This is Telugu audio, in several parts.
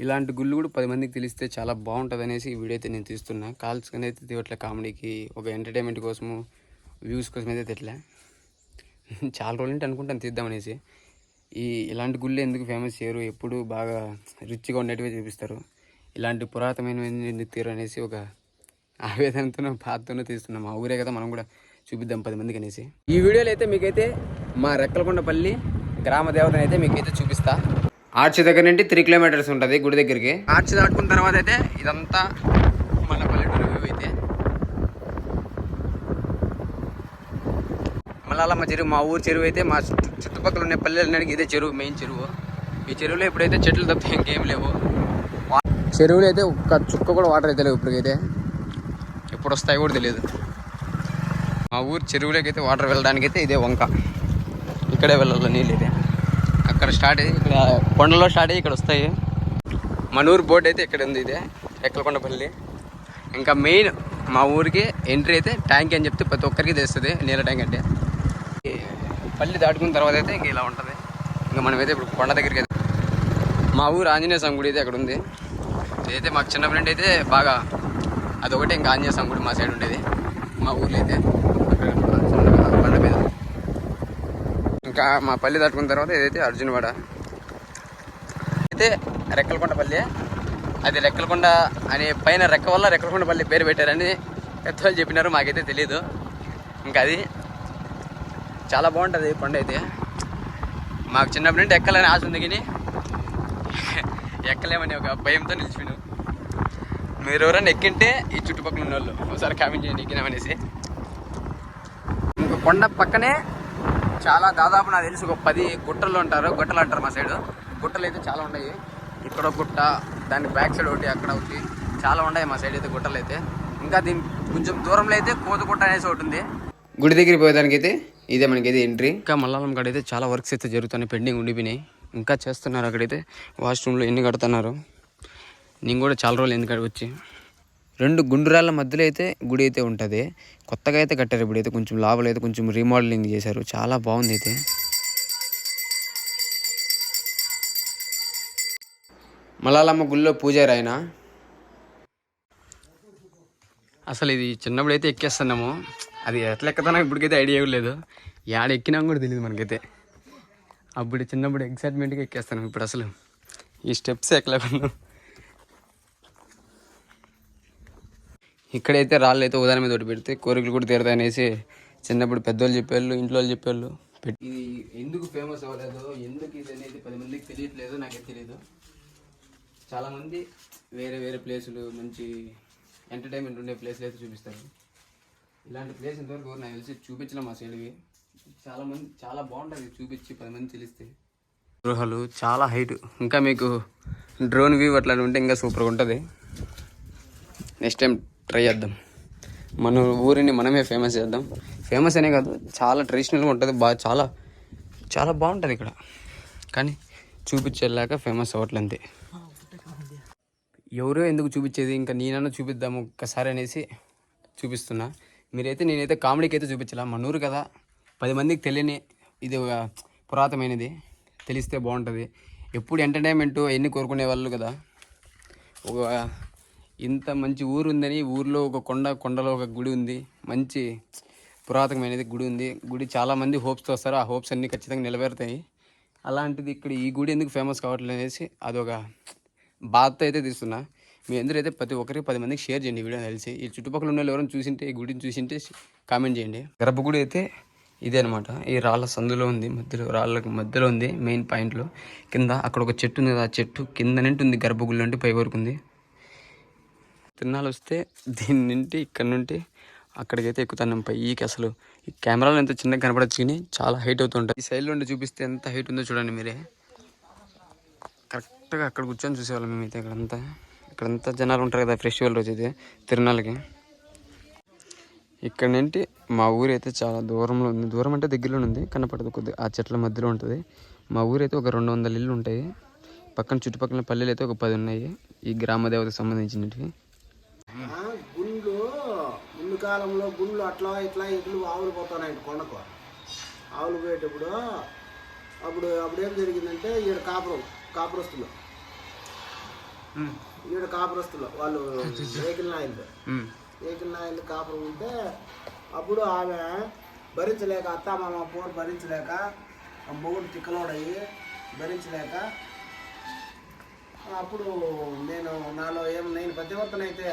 ఇలాంటి గుళ్ళు కూడా 10 మందికి తెలిస్తే చాలా బాగుంటుంది అనేసి ఈ వీడియో అయితే నేను తీస్తున్నా. కాల్స్ అయితే తీయట్లే, కామెడీకి ఒక ఎంటర్టైన్మెంట్ కోసము వ్యూస్ కోసం అయితే తిట్లే. చాలా రోజులు అంటే అనుకుంటాను తీద్దామనేసి. ఇలాంటి గుళ్ళు ఎందుకు ఫేమస్ చేయరు, ఎప్పుడు బాగా రిచ్గా ఉండేటివే చూపిస్తారు, ఇలాంటి పురాతనమైన ఎందుకు తీరు అనేసి ఒక ఆవేదనతోనో బాధతోనో తీస్తున్నాం. మా ఊరే కదా, మనం కూడా చూపిద్దాం 10 మందికి అనేసి. ఈ వీడియోలో అయితే మీకైతే మా రెక్కలకొండపల్లి గ్రామ దేవతని అయితే మీకైతే చూపిస్తా. ఆర్చి దగ్గర నుండి 3 కిలోమీటర్స్ ఉంటుంది గుడి దగ్గరికి. ఆర్చి దాటుకున్న తర్వాత అయితే ఇదంతా మన పల్లెటూరు వ్యూ అయితే. మల్లమ్మ చెరువు మా ఊరు చెరువు అయితే. మా చుట్టుపక్కల ఉన్న పల్లెలకి ఇదే చెరువు, మెయిన్ చెరువు. ఈ చెరువులో ఇప్పుడైతే చెట్లు తప్పితే ఇంకేం లేవు. చెరువులో అయితే ఒక్క చుక్క కూడా వాటర్ అయితే లేవు ఇప్పటికైతే. ఎప్పుడు వస్తాయో కూడా తెలియదు. మా ఊరు చెరువులోకి అయితే వాటర్ వెళ్ళడానికి అయితే ఇదే వంక, ఇక్కడే వెళ్ళాలి నీళ్ళు అయితే. అక్కడ స్టార్ట్ అయ్యి ఇక్కడ కొండలో స్టార్ట్ అయ్యి ఇక్కడ వస్తాయి. మన ఊరు బోర్డు అయితే ఇక్కడ ఉంది, ఇదే రెక్కలకొండపల్లి. ఇంకా మెయిన్ మా ఊరికి ఎంట్రీ అయితే ట్యాంక్ అని చెప్తే ప్రతి ఒక్కరికి తెలుస్తుంది నీళ్ళ ట్యాంక్ అంటే. పల్లి దాటుకున్న తర్వాత అయితే ఇంక ఇలా ఉంటుంది. ఇంకా మనమైతే ఇప్పుడు కొండ దగ్గరికి అయితే మా ఊరు ఆంజనేయ స్వామి గుడి అయితే అక్కడ ఉంది. ఇదైతే మాకు చిన్న ఫ్రెండ్ అయితే బాగా అదొకటి ఇంకా ఆంజనేయ స్వామి గుడి మా సైడ్ ఉండేది మా ఊర్లో అయితే కొండ మీద. ఇంకా మా పల్లి దాటుకున్న తర్వాత ఇదైతే అర్జునవాడ అయితే రెక్కలకొండపల్లి. అది రెక్కలకొండ అనే పైన రెక్క వల్ల రెక్కలకొండపల్లి పేరు పెట్టారని పెద్దవాళ్ళు చెప్పినారు, మాకైతే తెలియదు. ఇంకా అది చాలా బాగుంటుంది కొండ అయితే. మాకు చిన్నప్పటి నుండి ఎక్కాలని ఆశ ఉంది, కానీ ఎక్కలేమని ఒక భయంతో నిలిచిపోయినాం. మీరు ఎవరైనా ఎక్కింటే ఈ చుట్టుపక్కల ఉన్న వాళ్ళు ఒకసారి కామెంట్ చేయండి ఎక్కినామనేసి. ఇంకా కొండ పక్కనే చాలా దాదాపు నాకు తెలిసి ఒక 10 గుట్టలు అంటారు మా సైడు. గుట్టలు అయితే చాలా ఉన్నాయి. ఇక్కడ ఒక గుట్ట, దాని బ్యాక్ సైడ్ ఒకటి, అక్కడ ఒకటి, చాలా ఉన్నాయి మా సైడ్ అయితే గుట్టలు అయితే. ఇంకా దీని కొంచెం దూరంలో అయితే కోతగుట్ట అనేసి ఒకటి ఉంది. గుడి దగ్గరికి పోయేదానికి అయితే ఇదే మనకైతే ఎంట్రీ. ఇంకా మల్లాలం కాడ అయితే చాలా వర్క్స్ అయితే జరుగుతున్నాయి, పెండింగ్ ఉండిపోయినాయి, ఇంకా చేస్తున్నారు. అక్కడైతే వాష్రూమ్లో ఎన్ని కడుతున్నారు. నేను కూడా చాలా రోజులు ఎందుకు వచ్చి 2 గుండ్రాళ్ళ మధ్యలో అయితే గుడి అయితే ఉంటుంది. కొత్తగా అయితే కట్టారు ఇప్పుడైతే, కొంచెం లోపల అయితే కొంచెం రీమోడలింగ్ చేశారు, చాలా బాగుంది అయితే. మల్లాలమ్మ గుళ్ళో పూజారి ఆయన. అసలు ఇది చిన్నప్పుడు అయితే ఎక్కేస్తున్నాము, అది ఎట్లా ఎక్కతానో ఇప్పటికైతే ఐడియా లేదు. యాడ ఎక్కినా కూడా తెలియదు మనకైతే. అప్పుడు చిన్నప్పుడు ఎక్సైట్మెంట్గా ఎక్కేస్తాను, ఇప్పుడు అసలు ఈ స్టెప్స్ ఎక్కలేకున్నాం. ఇక్కడైతే రాళ్ళు అయితే ఉదాహరణ మీద ఒకటి పెడితే కోరికలు కూడా తీరుతాయి అనేసి చిన్నప్పుడు పెద్దవాళ్ళు చెప్పేవాళ్ళు, ఇంట్లో వాళ్ళు చెప్పేవాళ్ళు. ఇది ఎందుకు ఫేమస్ అవ్వలేదు, ఎందుకు ఇది అనేది 10 మందికి తెలియట్లేదు, నాకైతే తెలియదు. చాలామంది వేరే వేరే ప్లేసులు, మంచి ఎంటర్టైన్మెంట్ ఉండే ప్లేస్లు అయితే చూపిస్తారు. ఇలాంటి ప్లేస్ ఇంతవరకు నాకు తెలిసి చూపించలేం మా సైడ్కి. చాలా బాగుంటుంది చూపించి 10 మంది తెలిస్తే. గృహాలు చాలా హైట్, ఇంకా మీకు డ్రోన్ వ్యూ అట్లా ఉంటే ఇంకా సూపర్గా ఉంటుంది. నెక్స్ట్ టైం ట్రై చేద్దాం, మన ఊరిని మనమే ఫేమస్ చేద్దాం. ఫేమస్ అనే కాదు, చాలా ట్రెడిషనల్గా ఉంటుంది, బాగా చాలా చాలా బాగుంటుంది ఇక్కడ. కానీ చూపించేలాక ఫేమస్ అవ్వట్లంతే. ఎవరో ఎందుకు చూపించేది, ఇంకా నేనన్నా చూపిద్దాము ఒక్కసారి అనేసి చూపిస్తున్నా. నేనైతే కామెడీకి అయితే చూపించాల. మన ఊరు కదా, 10 మందికి తెలియని ఇది ఒక పురాతనమైనది, తెలిస్తే బాగుంటుంది. ఎప్పుడు ఎంటర్టైన్మెంట్ ఎన్ని కోరుకునే వాళ్ళు కదా. ఒక ఇంత మంచి ఊరు ఉందని, ఊర్లో ఒక కొండలో ఒక గుడి ఉంది, మంచి పురాతనమైనది గుడి ఉంది. గుడి చాలామంది హోప్స్తో వస్తారు, ఆ హోప్స్ అన్నీ ఖచ్చితంగా నెరవేరుతాయి. అలాంటిది ఇక్కడ ఈ గుడి ఎందుకు ఫేమస్ కావట్లేదు అనేసి అదొక బాధతో అయితే తీస్తున్నా. మీ అందరూ అయితే ప్రతి ఒక్కరికి 10 మందికి షేర్ చేయండి ఈ వీడియో తెలిసి. ఈ చుట్టుపక్కల ఉన్న వాళ్ళు ఎవరైనా చూసింటే, ఈ గుడిని చూసింటే కామెంట్ చేయండి. గర్భగుడి అయితే ఇదే అనమాట. ఈ రాళ్ళ సందులో ఉంది, రాళ్ళకి మధ్యలో ఉంది మెయిన్ పాయింట్లో. కింద అక్కడ ఒక చెట్టు ఉంది, ఆ చెట్టు కింద నుండి ఉంది గర్భగుడి నుండి పై వరకు ఉంది. తిరణాలు వస్తే దీని నుండి ఇక్కడ నుండి అక్కడికైతే ఎక్కుతాను పైకి. అసలు ఈ కెమెరాలో ఎంత చిన్నగా కనపడచ్చు, కానీ చాలా హైట్ అవుతుంటుంది. ఈ సైడ్లో ఉండి చూపిస్తే ఎంత హైట్ ఉందో చూడండి మీరే. కరెక్ట్గా అక్కడ కూర్చొని చూసేవాళ్ళం మేమైతే. ఇక్కడంతా జనాలు ఉంటారు కదా ఫెస్టివల్ రోజు అయితే, తిరణాలకి. ఇక్కడ నుండి మా ఊరు అయితే చాలా దూరంలో ఉంది. దూరం అంటే దగ్గరలో ఉంది, కనపడదు కొద్దిగా, ఆ చెట్ల మధ్యలో ఉంటుంది. మా ఊరు అయితే ఒక 200 ఇళ్ళు ఉంటాయి. పక్కన చుట్టుపక్కల పల్లెలు అయితే ఒక 10 ఉన్నాయి, ఈ గ్రామ దేవతకు సంబంధించినవి. ముందు కాలంలో గుళ్ళు అట్లా ఇట్లా ఇట్లు ఆవులు పోతున్నాయండి కొండకు. ఆవులు పోయేటప్పుడు అప్పుడు ఏం జరిగిందంటే ఈడ కాపురస్తులు ఈడ కాపురస్తులు వాళ్ళు వెహికల్ నాయలు కాపురం ఉంటే అప్పుడు ఆమె భరించలేక అత్త మామ పోరు భరించలేక మొగుడు తిక్కలోడయ్యి భరించలేక అప్పుడు నేను ప్రతివర్తనైతే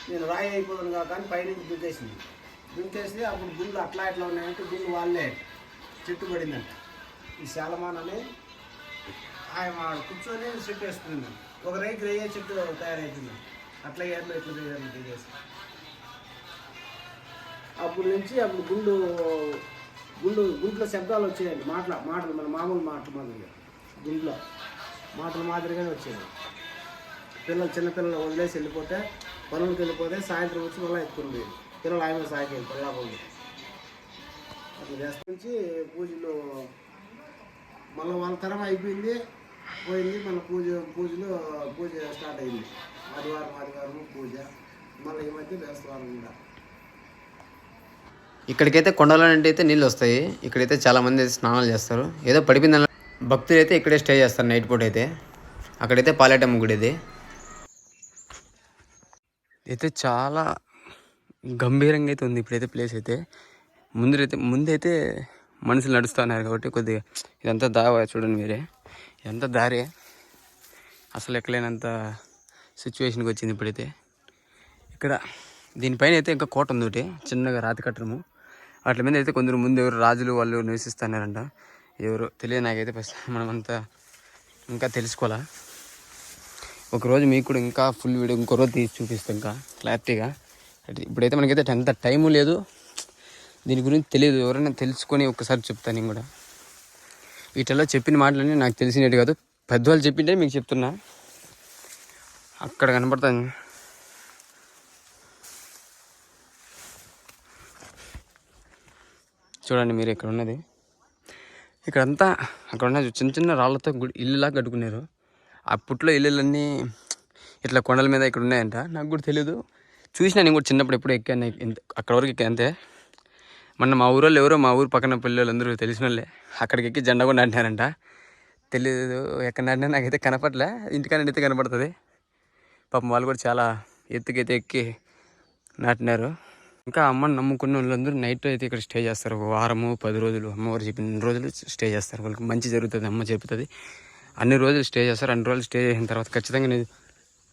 నేను రాయి అయిపోతాను కాక అని పైనుంచి దుంకేసి అప్పుడు గుళ్ళు అట్లా ఉన్నాయంటే గుళ్ళు వాళ్ళే చెట్టు పడిందంట. ఈ శాలమాన్ అని ఆయన కూర్చొని చెట్టు వేసుకుంది. ఒక రైతు రేయే చెట్టు తయారవుతుంది. అట్లా ఏర్లు ఎట్లా దిగేసి అప్పుడు నుంచి గుంట్లో శబ్దాలు వచ్చాయండి. మాటలు మన మామూలు మాదిరిగా మాటల మాదిరిగానే వచ్చాయి. చిన్నపిల్లలు వదిలేసి వెళ్ళిపోతే పనులకు వెళ్ళిపోతే సాయంత్రం వచ్చి మళ్ళీ ఎత్తుకుంది. పిల్లలు ఆయన సాగిపోయింది పిల్లలు అట్లా చేస్తా నుంచి పూజలు మళ్ళీ వాళ్ళ తరం అయిపోయింది పోయింది. మళ్ళీ పూజ స్టార్ట్ అయింది. ఆదివారం పూజ మళ్ళీ ఈ మధ్య బేస్తవారం కూడా. ఇక్కడికైతే కొండలో అయితే నీళ్ళు వస్తాయి. ఇక్కడైతే చాలామంది అయితే స్నానాలు చేస్తారు. ఏదో పడిపోయిందని భక్తులు అయితే ఇక్కడే స్టే చేస్తారు నైట్ పూట అయితే. అక్కడైతే పాలేటమ్మ గుడి ఇది అయితే చాలా గంభీరంగా అయితే ఉంది ఇప్పుడైతే ప్లేస్ అయితే. ముందైతే మనుషులు నడుస్తున్నారు కాబట్టి కొద్దిగా ఇదంతా చూడండి మీరే, ఇదంతా దారే అసలు ఎక్కలేనంత సిచ్యువేషన్కి వచ్చింది ఇప్పుడైతే. ఇక్కడ దీనిపైన అయితే ఇంకా కోట ఉంది ఒకటి చిన్నగా రాతి కట్టడము. వాటి మీద అయితే కొందరు ముందు ఎవరు రాజులు వాళ్ళు నివసిస్తున్నారంట. ఎవరు తెలియదు నాకైతే. ఫస్ట్ మనమంతా ఇంకా తెలుసుకోవాలా. ఒకరోజు మీకు కూడా ఇంకా ఫుల్ వీడియో ఇంకో రోజు తీసి చూపిస్తాం ఇంకా క్లారిటీగా. ఇప్పుడైతే మనకైతే అంత టైము లేదు, దీని గురించి తెలియదు. ఎవరైనా తెలుసుకొని ఒకసారి చెప్తాను నేను కూడా. వీటిల్లో చెప్పిన మాటలన్నీ నాకు తెలిసినట్టు కాదు, పెద్దవాళ్ళు చెప్పింటే మీకు చెప్తున్నా. అక్కడ కనపడుతుంది చూడండి మీరు. ఇక్కడ ఉన్నది ఇక్కడంతా అక్కడ ఉన్న చిన్న చిన్న రాళ్ళతో ఇల్లులా కట్టుకున్నారు. అప్పట్లో ఇల్లులన్నీ ఇట్లా కొండల మీద ఇక్కడ ఉన్నాయంట. నాకు కూడా తెలియదు, చూసినా నేను కూడా చిన్నప్పుడు ఎప్పుడు ఎక్కాను. అక్కడ వరకు ఎక్కా అంతే. మా ఊరోళ్ళు ఎవరో మా ఊరు పక్కన పిల్లలు అందరూ తెలిసిన వాళ్ళే అక్కడికి ఎక్కి జెండా కూడా నాటినారంట. తెలియదు ఎక్కడ నాటినా నాకైతే కనపడలే, ఇంటికన్నా అయితే కనపడుతుంది. పాపం వాళ్ళు కూడా చాలా ఎత్తుకైతే ఎక్కి నాటినారు. ఇంకా అమ్మని నమ్ముకున్న వాళ్ళందరూ నైట్ అయితే ఇక్కడ స్టే చేస్తారు. వారము 10 రోజులు అమ్మవారు చెప్పిన రోజులు స్టే చేస్తారు. వాళ్ళకి మంచి జరుగుతుంది, అమ్మ చెబుతుంది. అన్ని రోజులు స్టే చేస్తారు. అన్ని రోజులు స్టే చేసిన తర్వాత ఖచ్చితంగా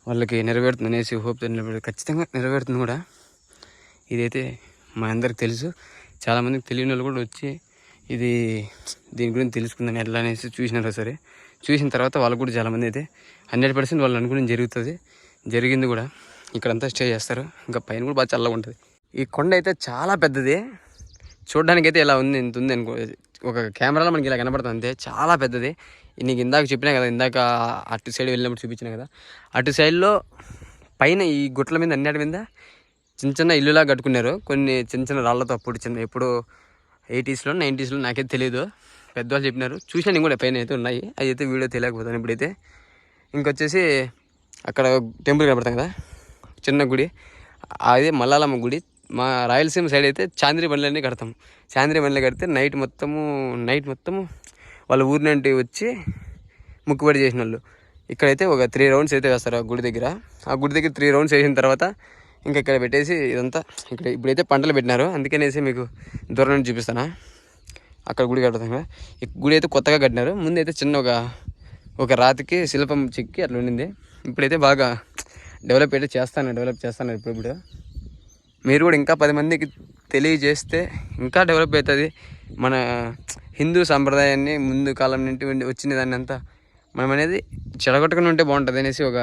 వాళ్ళకి నెరవేరుతుంది అనేసి హోప్ ఖచ్చితంగా నెరవేరుతుంది కూడా. ఇదైతే మా అందరికి తెలుసు. చాలామందికి తెలియని వాళ్ళు కూడా వచ్చి దీని గురించి తెలుసుకుందని ఎట్లా అనేసి చూసినారు. సరే చూసిన తర్వాత వాళ్ళు కూడా చాలామంది అయితే 100% వాళ్ళు అనుకుని జరుగుతుంది, జరిగింది కూడా. ఇక్కడంతా స్టే చేస్తారు. ఇంకా పైన కూడా బాగా చల్లగా ఉంటుంది. ఈ కొండ అయితే చాలా పెద్దది. చూడడానికి అయితే ఇలా ఉంది, ఇంత ఉంది అనుకో. ఒక కెమెరాలో మనకి ఇలా కనపడుతుంది అంతే, చాలా పెద్దది. నీకు ఇందాక చెప్పినా కదా, ఇందాక అటు సైడ్ వెళ్ళినప్పుడు చూపించినా కదా, అటు సైడ్లో పైన ఈ గుట్ల మీద అన్నిటి మీద చిన్న చిన్న ఇల్లులా కట్టుకున్నారు. కొన్ని చిన్న చిన్న రాళ్ళతో అప్పుడు ఎప్పుడు 80s, 90s నాకైతే తెలియదు, పెద్దవాళ్ళు చెప్పినారు. చూసినా నేను కూడా పైన అయితే ఉన్నాయి. అవి అయితే వీడియో తెలియకపోతాను ఇప్పుడైతే. ఇంకొచ్చేసి అక్కడ టెంపుల్ కనపడతాం కదా, చిన్న గుడి, అదే మల్లాలమ్మ గుడి. మా రాయలసీమ సైడ్ అయితే చాంద్రీ బండ్లన్నీ కడతాం. చాంద్రీ బండ్లు కడితే నైట్ మొత్తము వాళ్ళ ఊరి నుండి వచ్చి ముక్కుబడి చేసిన వాళ్ళు. ఇక్కడైతే ఒక 3 రౌండ్స్ అయితే వేస్తారు ఆ గుడి దగ్గర. ఆ గుడి దగ్గర 3 రౌండ్స్ వేసిన తర్వాత ఇంకా ఇక్కడ పెట్టేసి ఇదంతా ఇక్కడ ఇప్పుడైతే పంటలు పెట్టినారు. అందుకనేసి మీకు దూరం నుంచి చూపిస్తాను. అక్కడ గుడి కడతాం కదా, ఈ గుడి అయితే కొత్తగా కట్టినారు. ముందైతే చిన్న ఒక రాతికి శిల్పం చెక్కి అట్లా ఉండింది. ఇప్పుడైతే బాగా డెవలప్ చేస్తాను ఇప్పుడు. మీరు కూడా ఇంకా 10 మందికి తెలియజేస్తే ఇంకా డెవలప్ అవుతుంది. మన హిందూ సాంప్రదాయాన్ని ముందు కాలం నుండి వచ్చిన దాన్ని అంతా మనం అనేది చెడగొట్టుకుని ఉంటే బాగుంటుంది అనేసి ఒక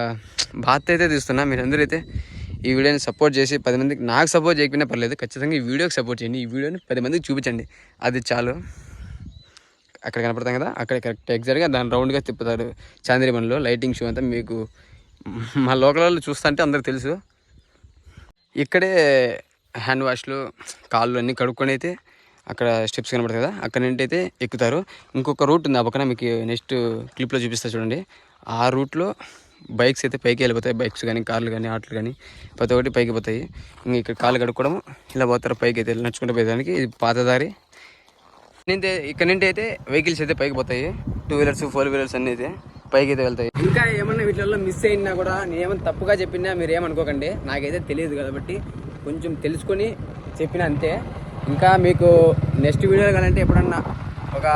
బాధ్యత అయితే తీస్తున్నా. మీరందరూ అయితే ఈ వీడియోని సపోర్ట్ చేసి 10 మందికి, నాకు సపోర్ట్ చేయకపోయినా పర్లేదు, ఖచ్చితంగా ఈ వీడియోకి సపోర్ట్ చేయండి. ఈ వీడియోని 10 మందికి చూపించండి, అది చాలు. అక్కడ కనపడతాం కదా, అక్కడ కరెక్ట్ ఎగ్జాక్ట్గా దాని రౌండ్గా తిప్పుతారు చాంద్రీ బండ్లో. లైటింగ్ షో అంతా మీకు మా లోకల్ వాళ్ళు చూస్తుంటే అందరికి తెలుసు. ఇక్కడే హ్యాండ్ వాష్లు కాళ్ళు అన్నీ కడుక్కొని అయితే అక్కడ స్టెప్స్ కనబడతాయి కదా, అక్కడ నుండి అయితే ఎక్కుతారు. ఇంకొక రూట్ ఉంది ఆ పక్కన, మీకు నెక్స్ట్ క్లిప్లో చూపిస్తా చూడండి. ఆ రూట్లో బైక్స్ అయితే పైకి వెళ్ళిపోతాయి. బైక్స్ కానీ, కార్లు కానీ, ఆటోలు కానీ ప్రతి ఒక్కటి పైకి పోతాయి. ఇంకా ఇక్కడ కాళ్ళు కడుక్కోవడం, ఇలా పోతారు పైకి అయితే నడుచుకుంటూ పోయేదానికి. ఇది పాత దారి. ఇక్కడ నుండి అయితే వెహికల్స్ అయితే పైకి పోతాయి, 2 వీలర్స్ 4 వీలర్స్ అన్నీ అయితే. పైకి అయితే వెళ్తాయి. ఇంకా ఏమన్నా వీటిల్లో మిస్ అయినా కూడా నేను ఏమన్నా తప్పుగా చెప్పినా మీరు ఏమనుకోకండి, నాకైతే తెలియదు కాబట్టి కొంచెం తెలుసుకొని చెప్పిన అంతే. ఇంకా మీకు నెక్స్ట్ వీడియోలు కావాలంటే ఎప్పుడన్నా ఒక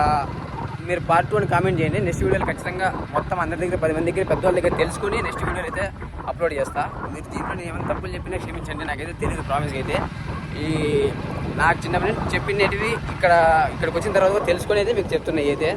మీరు పార్ట్ 2 అని కామెంట్ చేయండి. నెక్స్ట్ వీడియోలు ఖచ్చితంగా మొత్తం అందరి దగ్గర 10 మంది దగ్గర పెద్దవాళ్ళ దగ్గర తెలుసుకొని నెక్స్ట్ వీడియోలు అయితే అప్లోడ్ చేస్తా. మీరు దీంట్లో నేను ఏమైనా తప్పులు చెప్పినా క్షమించండి, నాకైతే తెలియదు ప్రామిస్గా అయితే. ఈ నాకు చిన్నప్పటి నుంచి చెప్పినవి ఇక్కడికి వచ్చిన తర్వాత తెలుసుకొని అయితే మీకు చెప్తున్నాయి అయితే.